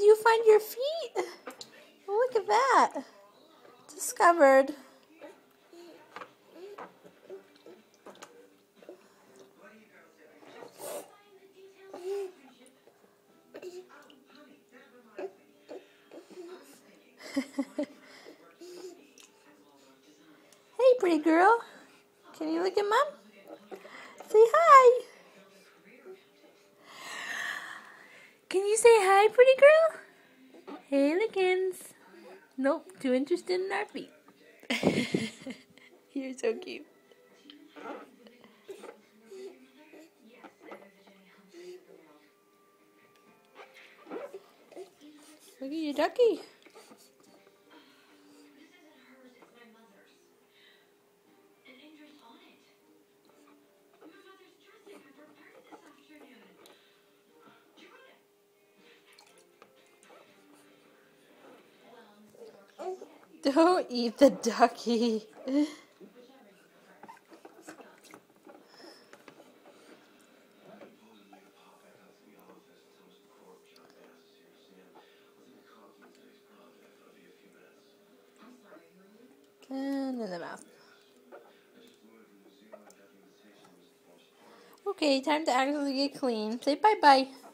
you find your feet? Oh, look at that. Discovered. Hey, pretty girl. Can you look at Mom? Say hi. Can you say hi, pretty girl? Hey, Lickens. Nope, too interested in our feet. You're so cute. Look at your ducky. Don't eat the ducky. And in the mouth. Okay, time to actually get clean. Say bye-bye.